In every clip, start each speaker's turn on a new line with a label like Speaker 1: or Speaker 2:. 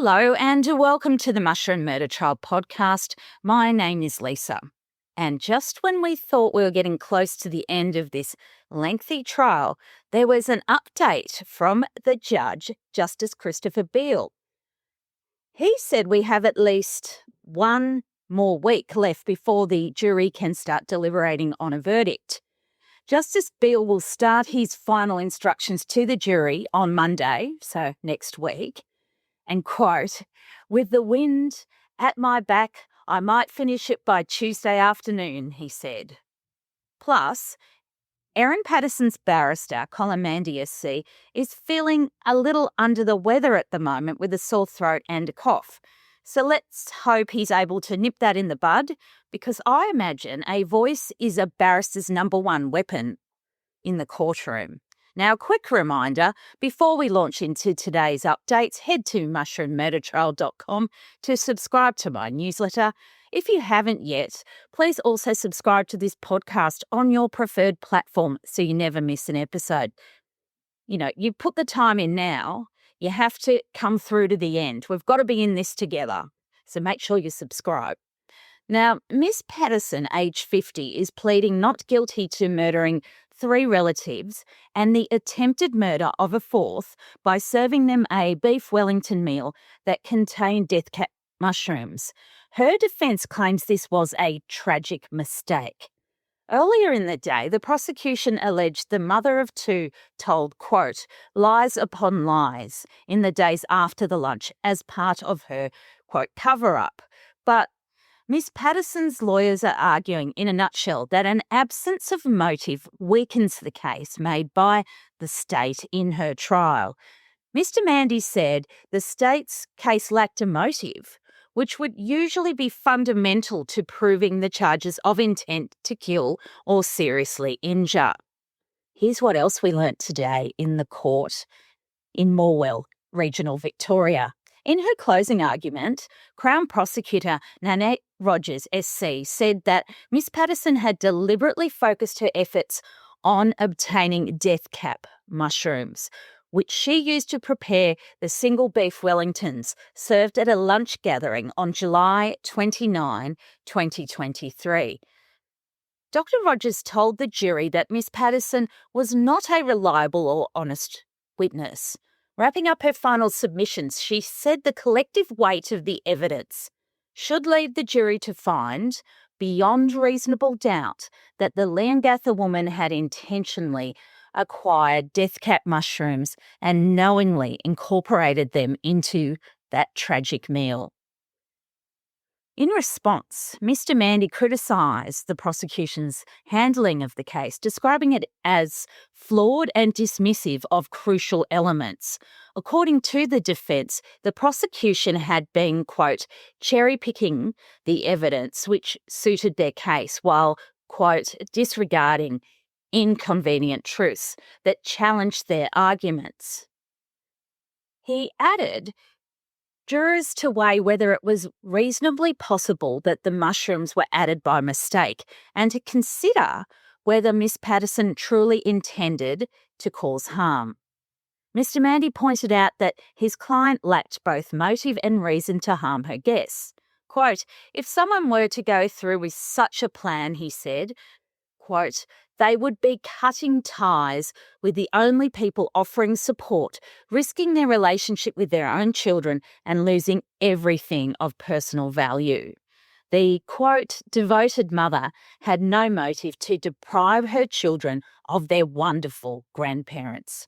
Speaker 1: Hello and welcome to the Mushroom Murder Trial podcast. My name is Lisa. And just when we thought we were getting close to the end of this lengthy trial, there was an update from the judge, Justice Christopher Beale. He said we have at least one more week left before the jury can start deliberating on a verdict. Justice Beale will start his final instructions to the jury on Monday, so next week. And quote, "With the wind at my back, I might finish it by Tuesday afternoon," he said. Plus, Erin Patterson's barrister, Colin Mandy SC, is feeling a little under the weather at the moment with a sore throat and a cough. So let's hope he's able to nip that in the bud, because I imagine a voice is a barrister's number one weapon in the courtroom. Now, a quick reminder, before we launch into today's updates, head to mushroommurdertrial.com to subscribe to my newsletter. If you haven't yet, please also subscribe to this podcast on your preferred platform so you never miss an episode. You put the time in now, you have to come through to the end. We've got to be in this together, so make sure you subscribe. Now, Ms Patterson, age 50, is pleading not guilty to murdering 3 relatives and the attempted murder of a 4th by serving them a beef Wellington meal that contained death cap mushrooms. Her defence claims this was a tragic mistake. Earlier in the day, the prosecution alleged the mother of 2 told, quote, lies upon lies in the days after the lunch as part of her, quote, cover-up. But Ms Patterson's lawyers are arguing, in a nutshell, that an absence of motive weakens the case made by the state in her trial. Mr Mandy said the state's case lacked a motive, which would usually be fundamental to proving the charges of intent to kill or seriously injure. Here's what else we learnt today in the court in Morwell, Regional Victoria. In her closing argument, Crown Prosecutor Nanette Rogers SC said that Ms Patterson had deliberately focused her efforts on obtaining death cap mushrooms, which she used to prepare the single beef Wellingtons served at a lunch gathering on July 29, 2023. Dr. Rogers told the jury that Ms Patterson was not a reliable or honest witness. Wrapping up her final submissions, she said the collective weight of the evidence should lead the jury to find, beyond reasonable doubt, that the Leongatha woman had intentionally acquired death cap mushrooms and knowingly incorporated them into that tragic meal. In response, Mr Mandy criticised the prosecution's handling of the case, describing it as flawed and dismissive of crucial elements. According to the defence, the prosecution had been, quote, cherry-picking the evidence which suited their case while, quote, disregarding inconvenient truths that challenged their arguments. He added, jurors to weigh whether it was reasonably possible that the mushrooms were added by mistake and to consider whether Ms Patterson truly intended to cause harm. Mr Mandy pointed out that his client lacked both motive and reason to harm her guests. Quote, if someone were to go through with such a plan, he said, quote, they would be cutting ties with the only people offering support, risking their relationship with their own children and losing everything of personal value. The, quote, devoted mother had no motive to deprive her children of their wonderful grandparents.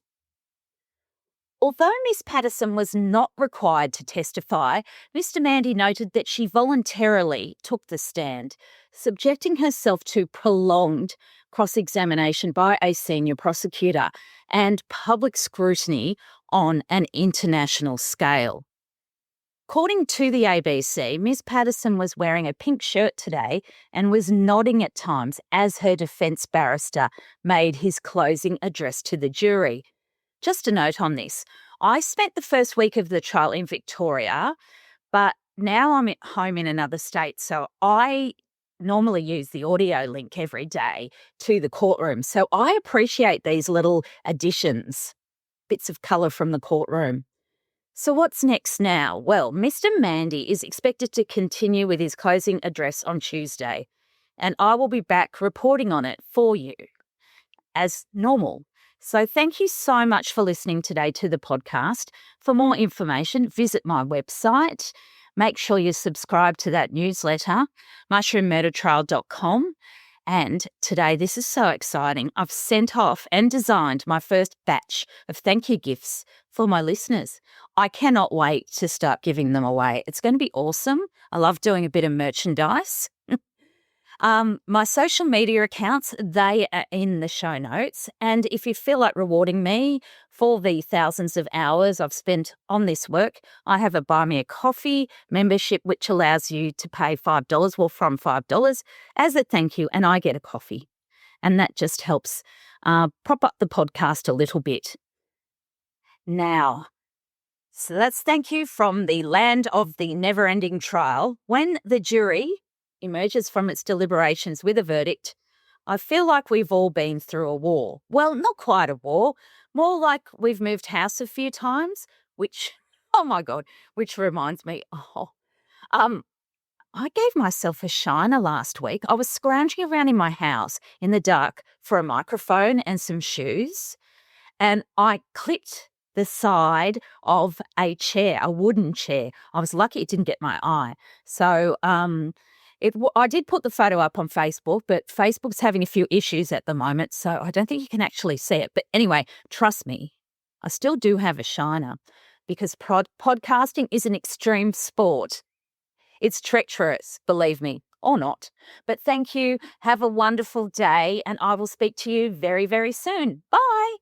Speaker 1: Although Ms Patterson was not required to testify, Mr Mandy noted that she voluntarily took the stand, subjecting herself to prolonged cross-examination by a senior prosecutor and public scrutiny on an international scale. According to the ABC, Ms Patterson was wearing a pink shirt today and was nodding at times as her defence barrister made his closing address to the jury. Just a note on this, I spent the first week of the trial in Victoria, but now I'm at home in another state, so I normally use the audio link every day to the courtroom. So I appreciate these little additions, bits of colour from the courtroom. So what's next now? Well, Mr. Mandy is expected to continue with his closing address on Tuesday, and I will be back reporting on it for you as normal. So thank you so much for listening today to the podcast. For more information, visit my website. Make sure you subscribe to that newsletter, mushroommurdertrial.com. And today, this is so exciting. I've sent off and designed my first batch of thank you gifts for my listeners. I cannot wait to start giving them away. It's going to be awesome. I love doing a bit of merchandise. My social media accounts, they are in the show notes. And if you feel like rewarding me for the thousands of hours I've spent on this work, I have a Buy Me a Coffee membership, which allows you to pay $5, well, from $5 as a thank you, and I get a coffee. And that just helps prop up the podcast a little bit. Now, so that's thank you from the land of the never-ending trial. When the jury emerges from its deliberations with a verdict, I feel like we've all been through a war. Well, not quite a war, more like we've moved house a few times, which, oh my God, which reminds me, I gave myself a shiner last week. I was scrounging around in my house in the dark for a microphone and some shoes, and I clipped the side of a chair, a wooden chair. I was lucky it didn't get my eye. So I did put the photo up on Facebook, but Facebook's having a few issues at the moment, so I don't think you can actually see it. But anyway, trust me, I still do have a shiner because podcasting is an extreme sport. It's treacherous, believe me, or not. But thank you. Have a wonderful day, and I will speak to you very, very soon. Bye.